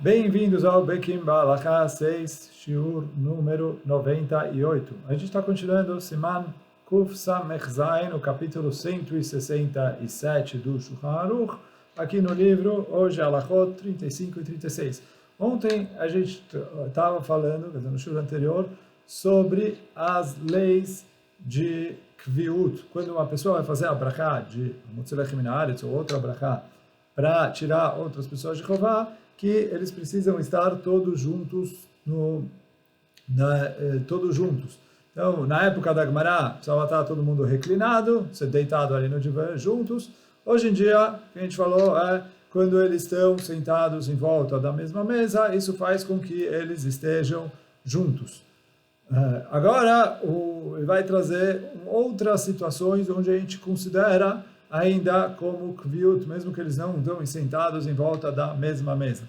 Bem-vindos ao Bekim Balacha 6, Shiur número 98. A gente está continuando o Siman Kuf Samech Zayin, o capítulo 167 do Shulchan Aruch, aqui no livro, hoje, Halachot 35 e 36. Ontem a gente estava falando, no Shiur anterior, sobre as leis de Kviut. Quando uma pessoa vai fazer a brachá de Motzelech Min Haaretz ou outra brachá para tirar outras pessoas de Chová, que eles precisam estar todos juntos, todos juntos. Então, na época da Gemara, precisava estar todo mundo reclinado, ser deitado ali no divã juntos. Hoje em dia, o que a gente falou é quando eles estão sentados em volta da mesma mesa, isso faz com que eles estejam juntos. Agora, ele vai trazer outras situações onde a gente considera ainda como kviut, mesmo que eles não estão sentados em volta da mesma mesa.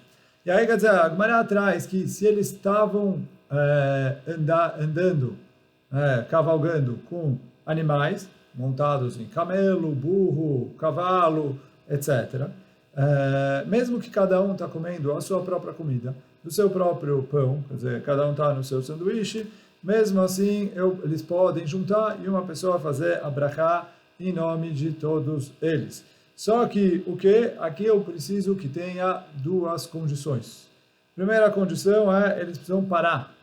E aí, quer dizer, a Gemara traz que se eles estavam andando, cavalgando com animais, montados em camelo, burro, cavalo, etc., mesmo que cada um está comendo a sua própria comida, do seu próprio pão, quer dizer, cada um está no seu sanduíche, mesmo assim, eles podem juntar e uma pessoa fazer a brachá em nome de todos eles. Só que aqui eu preciso que tenha duas condições. Primeira condição eles precisam parar.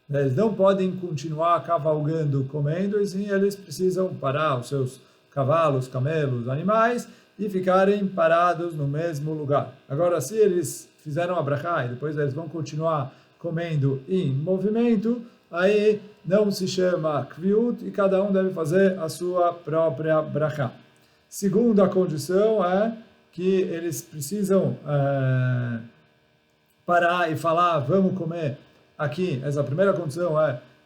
Eles não podem continuar cavalgando, comendo, e sim eles precisam parar os seus cavalos, camelos, animais e ficarem parados no mesmo lugar. Agora, se eles fizeram a brachá e depois eles vão continuar comendo em movimento, aí não se chama kviut e cada um deve fazer a sua própria brachá. Segunda condição é que eles precisam parar e falar, vamos comer aqui. Essa primeira condição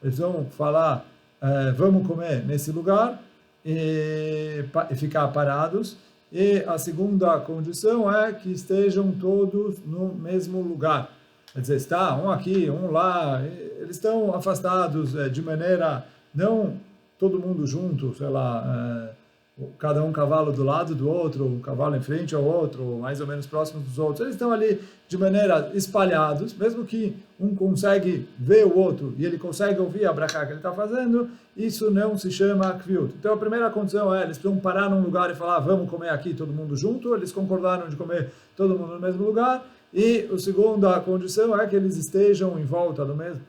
eles vão falar, vamos comer nesse lugar e ficar parados. E a segunda condição é que estejam todos no mesmo lugar. Quer dizer, está um aqui, um lá, eles estão afastados de maneira, não todo mundo junto, sei lá, cada um cavalo do lado do outro, um cavalo em frente ao outro, mais ou menos próximos dos outros. Eles estão ali de maneira espalhados, mesmo que um consegue ver o outro e ele consegue ouvir a brachá que ele está fazendo, isso não se chama kviut. Então a primeira condição eles precisam parar num lugar e falar, vamos comer aqui todo mundo junto, eles concordaram de comer todo mundo no mesmo lugar. E a segunda condição é que eles estejam em volta do mesmo,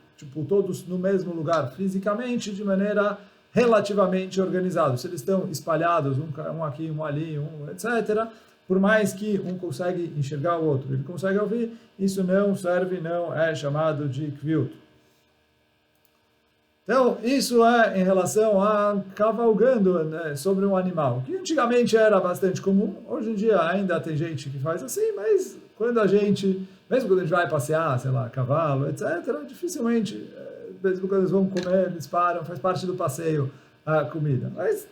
todos no mesmo lugar fisicamente, de maneira relativamente organizada. Se eles estão espalhados, um aqui, um ali, etc., por mais que um consegue enxergar o outro, ele consegue ouvir, isso não serve, não é chamado de kviut. Então, isso é em relação a cavalgando, né, sobre um animal, que antigamente era bastante comum, hoje em dia ainda tem gente que faz assim, mas quando a gente, mesmo quando a gente vai passear, sei lá, cavalo, etc., dificilmente, mesmo quando eles vão comer, eles param, faz parte do passeio a comida. Mas,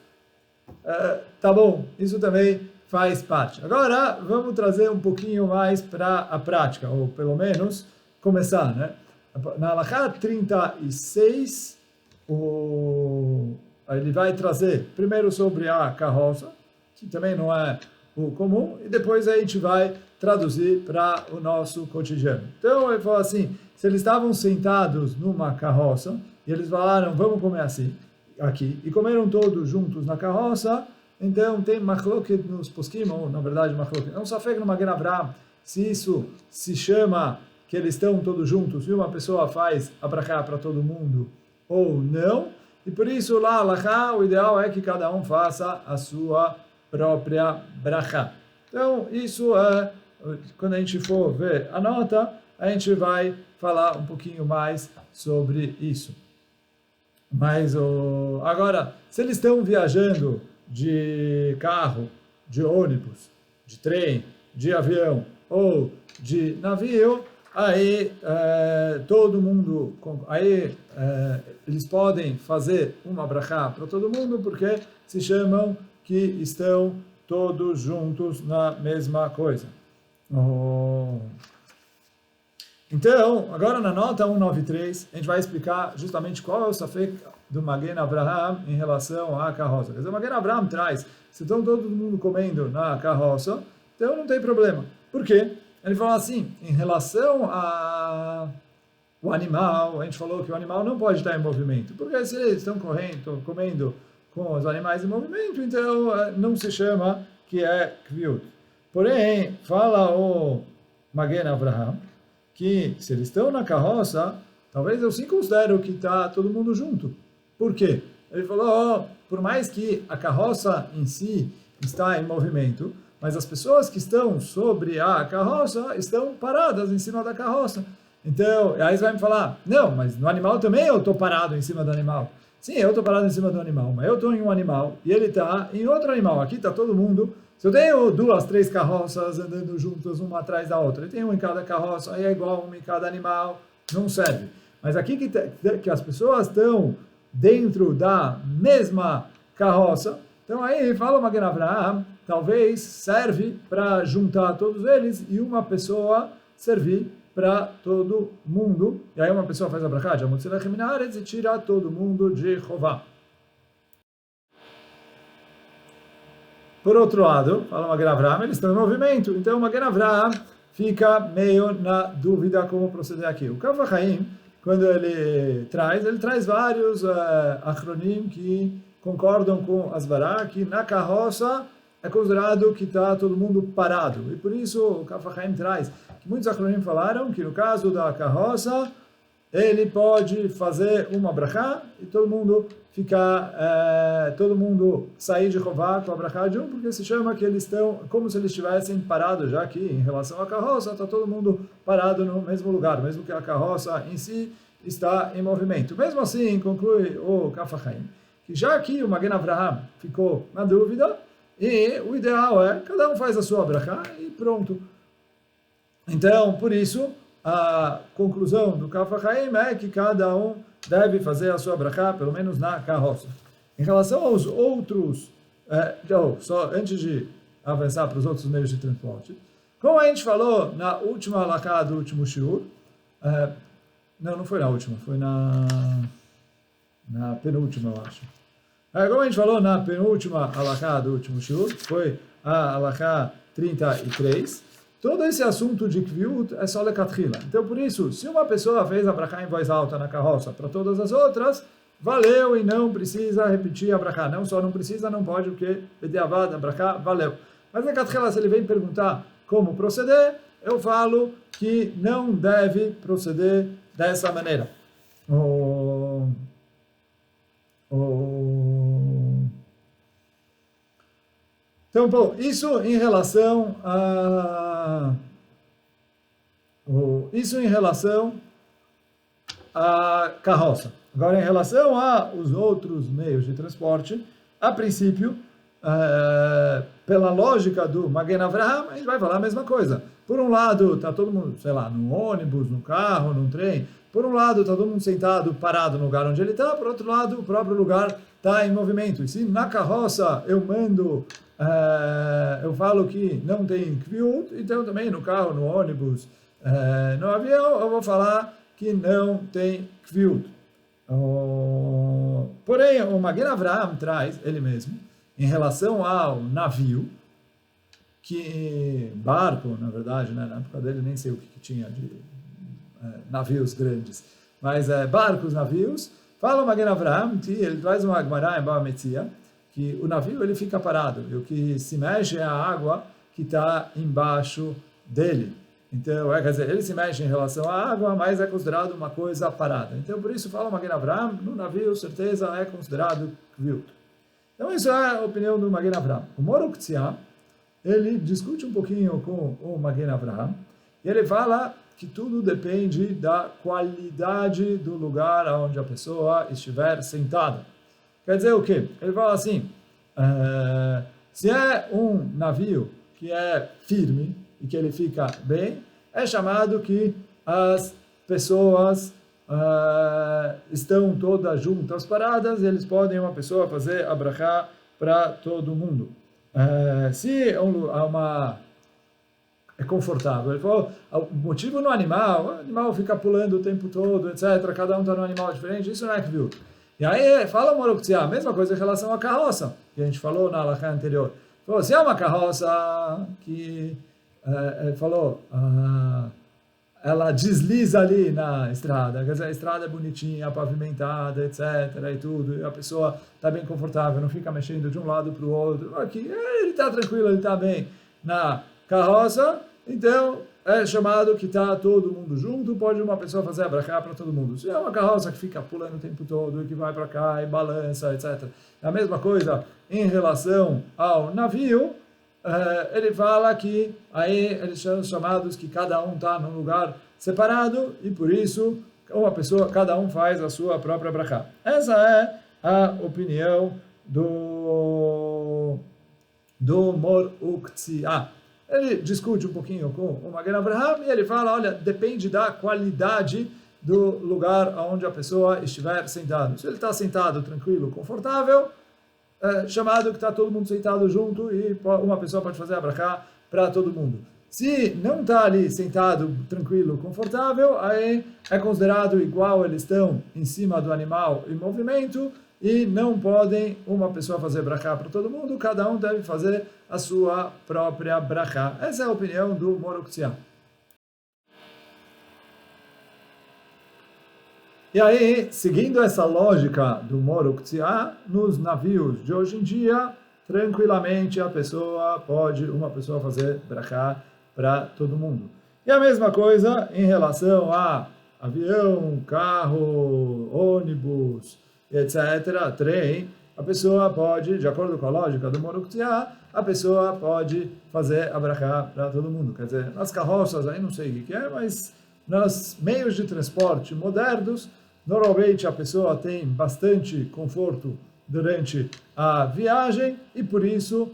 tá bom, isso também faz parte. Agora, vamos trazer um pouquinho mais para a prática, ou pelo menos começar, né? Na Halachá 36, ele vai trazer primeiro sobre a carroça, que também não é o comum, e depois a gente vai traduzir para o nosso cotidiano. Então ele falou assim, se eles estavam sentados numa carroça, e eles falaram, vamos comer assim, aqui, e comeram todos juntos na carroça, então tem machloket nos poskim, ou na verdade machloket, não safek no Magen Avraham, se isso se chama que eles estão todos juntos, e uma pessoa faz a brachá para todo mundo, ou não, e por isso lá, o ideal é que cada um faça a sua própria brachá. Então, isso quando a gente for ver a nota, a gente vai falar um pouquinho mais sobre isso. Mas, agora, se eles estão viajando de carro, de ônibus, de trem, de avião ou de navio, aí todo mundo, eles podem fazer uma brachá para todo mundo, porque se chamam que estão todos juntos na mesma coisa. Então, agora na nota 193, a gente vai explicar justamente qual é o safek do Magen Avraham em relação à carroça. Quer dizer, o Magen Avraham traz, se estão todo mundo comendo na carroça, então não tem problema. Por quê? Ele falou assim, em relação o animal, a gente falou que o animal não pode estar em movimento, porque se eles estão comendo com os animais em movimento, então não se chama que é kviut. Porém, fala o Magen Avraham, que se eles estão na carroça, talvez eu sim considero que está todo mundo junto. Por quê? Ele falou, por mais que a carroça em si está em movimento, mas as pessoas que estão sobre a carroça estão paradas em cima da carroça. Então, aí você vai me falar, não, mas no animal também eu estou parado em cima do animal. Sim, eu estou parado em cima do animal, mas eu estou em um animal e ele está em outro animal. Aqui está todo mundo. Se eu tenho 2, 3 carroças andando juntas, uma atrás da outra, e tem uma em cada carroça, aí é igual uma em cada animal, não serve. Mas aqui que as pessoas estão dentro da mesma carroça, então aí fala o Magen Avraham, talvez serve para juntar todos eles e uma pessoa servir para todo mundo. E aí uma pessoa faz a brachá de Amutzilech Minaretz e tira todo mundo de Chová. Por outro lado, fala o Magen Avraham, eles estão em movimento. Então o Magen Avraham fica meio na dúvida como proceder aqui. O Kaf HaChaim, quando ele traz vários achronim que concordam com Asvará, que na carroça é considerado que está todo mundo parado. E por isso o Kaf HaChaim traz que muitos achronim falaram que no caso da carroça, ele pode fazer uma brachá e todo mundo sair de Chová com a brachá de um, porque se chama que eles estão como se eles estivessem parados, já que em relação à carroça está todo mundo parado no mesmo lugar, mesmo que a carroça em si está em movimento. Mesmo assim, conclui o Kaf HaChaim, que já que o Magen Avraham ficou na dúvida, e o ideal é cada um faz a sua brachá e pronto. Então, por isso, a conclusão do Kaf HaChaim é que cada um deve fazer a sua brachá, pelo menos na carroça. Em relação aos outros, só antes de avançar para os outros meios de transporte, como a gente falou na última halakha do último shiur, não foi na última, foi na penúltima, eu acho. Como a gente falou na penúltima halakha do último shiur, foi a halakha 33, todo esse assunto de kviut é só lekatchila. Então, por isso, se uma pessoa fez a brachá em voz alta na carroça para todas as outras, valeu e não precisa repetir a brachá. Não só não precisa, não pode, porque bediavad a brachá valeu. Mas lekatchila, se ele vem perguntar como proceder, eu falo que não deve proceder dessa maneira. Então, bom, isso em relação à carroça. Agora, em relação aos outros meios de transporte, a princípio, pela lógica do Magen Avraham, a gente vai falar a mesma coisa. Por um lado, está todo mundo, sei lá, no ônibus, no carro, no trem. Por um lado, está todo mundo sentado, parado no lugar onde ele está. Por outro lado, o próprio lugar está em movimento. E se na carroça eu falo que não tem kviut, então também no carro, no ônibus, no avião, eu vou falar que não tem kviut. Porém, o Magen Avraham traz, ele mesmo, em relação ao navio, que barco, na verdade, né, na época dele nem sei o que tinha de navios grandes, mas barcos, navios, fala o Magen Avraham, que ele traz uma Gemara em Bava Metzia, que o navio ele fica parado, e o que se mexe é a água que está embaixo dele. Então, quer dizer, ele se mexe em relação à água, mas é considerado uma coisa parada. Então, por isso, fala o Magen Avraham, no navio, certeza, é considerado kviut. Então, isso é a opinião do Magen Avraham. O Mor Uktzia, ele discute um pouquinho com o Magen Avraham, e ele fala que tudo depende da qualidade do lugar onde a pessoa estiver sentada. Quer dizer o quê? Ele fala assim, se é um navio que é firme e que ele fica bem, é chamado que as pessoas estão todas juntas paradas e eles podem, uma pessoa, fazer a brachá para todo mundo. Se é confortável. Ele falou, o motivo no animal, o animal fica pulando o tempo todo, etc. Cada um está num animal diferente, isso não é kviut. E aí fala o Mor Uktzia, a mesma coisa em relação à carroça, que a gente falou na halakha anterior. Falou, se é uma carroça que ele falou, ela desliza ali na estrada, quer dizer, a estrada é bonitinha, pavimentada, etc. e tudo, e a pessoa está bem confortável, não fica mexendo de um lado para o outro. Aqui, ele está tranquilo, ele está bem na carroça, então é chamado que está todo mundo junto, pode uma pessoa fazer a brachá para todo mundo. Se é uma carroça que fica pulando o tempo todo, e que vai para cá e balança, etc. É a mesma coisa em relação ao navio. Ele fala que aí eles são chamados que cada um está num lugar separado e por isso cada um faz a sua própria brachá. Essa é a opinião do Mor Uktzia. Ele discute um pouquinho com o Magen Avraham e ele fala, olha, depende da qualidade do lugar onde a pessoa estiver sentado. Se ele está sentado, tranquilo, confortável, chamado que está todo mundo sentado junto e uma pessoa pode fazer a brachá para todo mundo. Se não está ali sentado, tranquilo, confortável, aí é considerado igual eles estão em cima do animal em movimento e não podem uma pessoa fazer brachá para todo mundo, cada um deve fazer a sua própria brachá. Essa é a opinião do Mor Uktzia. E aí, seguindo essa lógica do Mor Uktzia, nos navios de hoje em dia, tranquilamente uma pessoa fazer brachá para todo mundo. E a mesma coisa em relação a avião, carro, ônibus, etc., trem, a pessoa pode, de acordo com a lógica do Mor Uktzia, a pessoa pode fazer a brachá para todo mundo. Quer dizer, nas carroças, aí não sei o que é, mas nos meios de transporte modernos, normalmente a pessoa tem bastante conforto durante a viagem e por isso,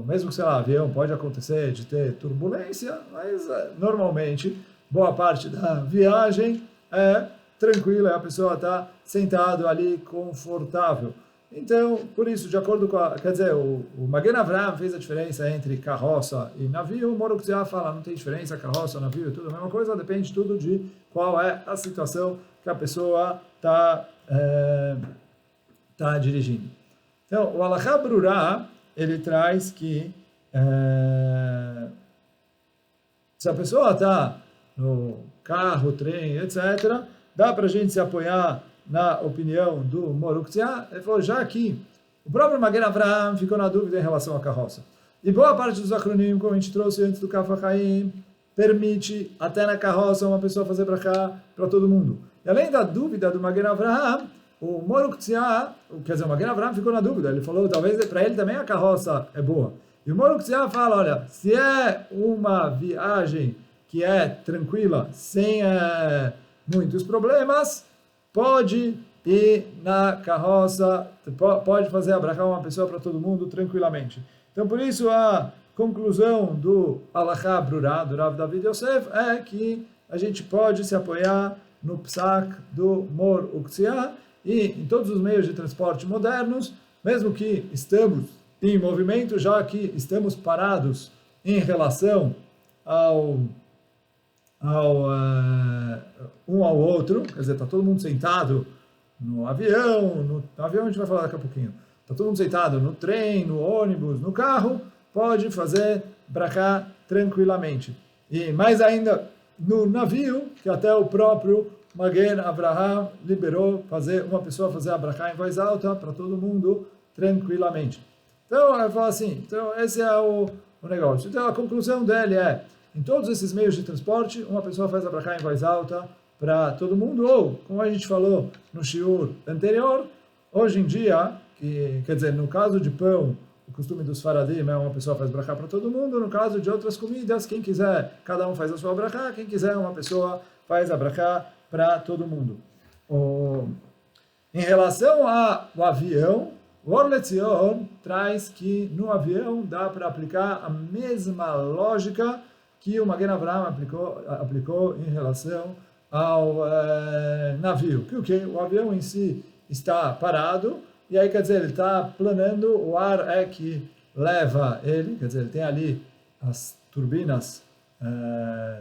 mesmo que, sei lá, avião pode acontecer de ter turbulência, mas normalmente boa parte da viagem é tranquila, a pessoa está sentado ali confortável. Então, por isso, de acordo com quer dizer, o Magen Avraham fez a diferença entre carroça e navio, o Mor Uktzia fala, não tem diferença, carroça, navio, tudo a mesma coisa, depende tudo de qual é a situação que a pessoa está dirigindo. Então, o Halakha Brurá, ele traz que se a pessoa está no carro, trem, etc., dá para a gente se apoiar na opinião do Mor Uktzia. Ele falou, já que o próprio Magen Avraham ficou na dúvida em relação à carroça. E boa parte dos acrônimos, como a gente trouxe antes do Kaf HaChaim, permite até na carroça uma pessoa fazer brachá para todo mundo. E além da dúvida do Magen Avraham, o Mor Uktzia, quer dizer, o Magen Avraham ficou na dúvida. Ele falou, talvez para ele também a carroça é boa. E o Mor Uktzia fala, olha, se é uma viagem que é tranquila, sem muitos problemas, pode ir na carroça, pode fazer a brachá uma pessoa para todo mundo tranquilamente. Então, por isso, a conclusão do Halakha Brurá, do Rav David Yosef, é que a gente pode se apoiar no psak do Mor Uktzia e em todos os meios de transporte modernos, mesmo que estamos em movimento, já que estamos parados em relação um ao outro, quer dizer, está todo mundo sentado no avião, no avião a gente vai falar daqui a pouquinho, está todo mundo sentado no trem, no ônibus, no carro, pode fazer brachá tranquilamente. E mais ainda, no navio, que até o próprio Magen Avraham liberou uma pessoa fazer a brachá em voz alta para todo mundo tranquilamente. Então, eu falo assim, então esse é o negócio. Então, a conclusão dele é, em todos esses meios de transporte, uma pessoa faz a brachá em voz alta para todo mundo, ou, como a gente falou no shiur anterior, hoje em dia, quer dizer, no caso de pão, o costume dos faradim é uma pessoa faz brachá para todo mundo, no caso de outras comidas, quem quiser, cada um faz a sua brachá, quem quiser, uma pessoa faz a brachá para todo mundo. Em relação ao avião, o Or Letzion traz que no avião dá para aplicar a mesma lógica que o Magen Avraham aplicou em relação ao navio. Que o quê? O avião em si está parado, e aí quer dizer, ele está planando, o ar é que leva ele, quer dizer, ele tem ali as turbinas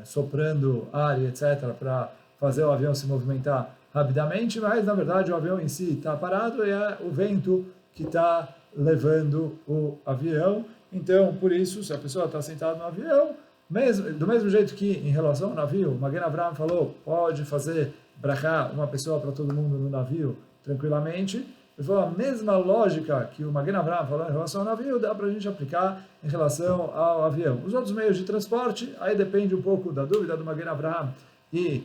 soprando ar e etc. para fazer o avião se movimentar rapidamente, mas na verdade o avião em si está parado e é o vento que está levando o avião. Então, por isso, se a pessoa está sentada no avião, do mesmo jeito que em relação ao navio, o Magen Avraham falou, pode fazer brachá uma pessoa para todo mundo no navio tranquilamente. Ele falou, a mesma lógica que o Magen Avraham falou em relação ao navio, dá para a gente aplicar em relação ao avião. Os outros meios de transporte, aí depende um pouco da dúvida do Magen Avraham e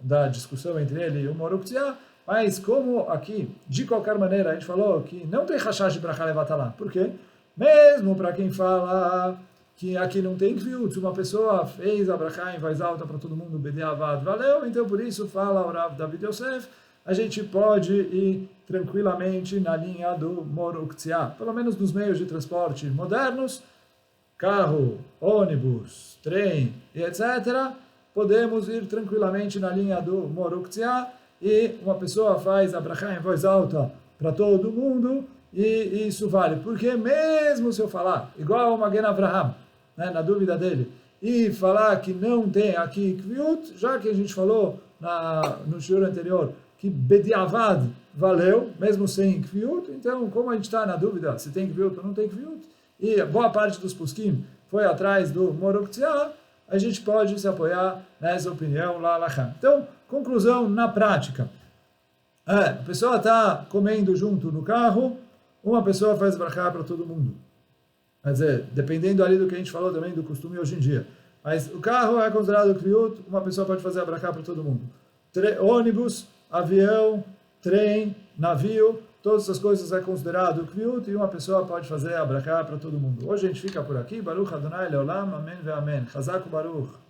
da discussão entre ele e o Moruktzia, mas como aqui, de qualquer maneira, a gente falou que não tem rashash de brachá levatalá. Por quê? Mesmo para quem fala que aqui não tem kviut, se uma pessoa fez a brachá em voz alta para todo mundo, bediavad, valeu, então por isso fala o Rav David Yosef, a gente pode ir tranquilamente na linha do Moruktzia, pelo menos nos meios de transporte modernos, carro, ônibus, trem e etc., podemos ir tranquilamente na linha do Moruktzia, e uma pessoa faz a brachá em voz alta para todo mundo, e isso vale. Porque mesmo se eu falar, igual o Magen Avraham, né, na dúvida dele, e falar que não tem aqui kviut, já que a gente falou no shiur anterior, que bediavad valeu, mesmo sem kviut, então como a gente está na dúvida se tem kviut ou não tem kviut, e boa parte dos poskim foi atrás do Moruktzia, a gente pode se apoiar nessa opinião lá. Então, conclusão na prática. A pessoa está comendo junto no carro, uma pessoa faz brachá para todo mundo. Quer dizer, dependendo ali do que a gente falou também do costume hoje em dia. Mas o carro é considerado kviut, uma pessoa pode fazer a brachá para todo mundo. Ônibus, avião, trem, navio, todas essas coisas é considerado kviut e uma pessoa pode fazer a brachá para todo mundo. Hoje a gente fica por aqui. Baruch Adonai Leolam, Amém ve Amém. Chazak Baruch.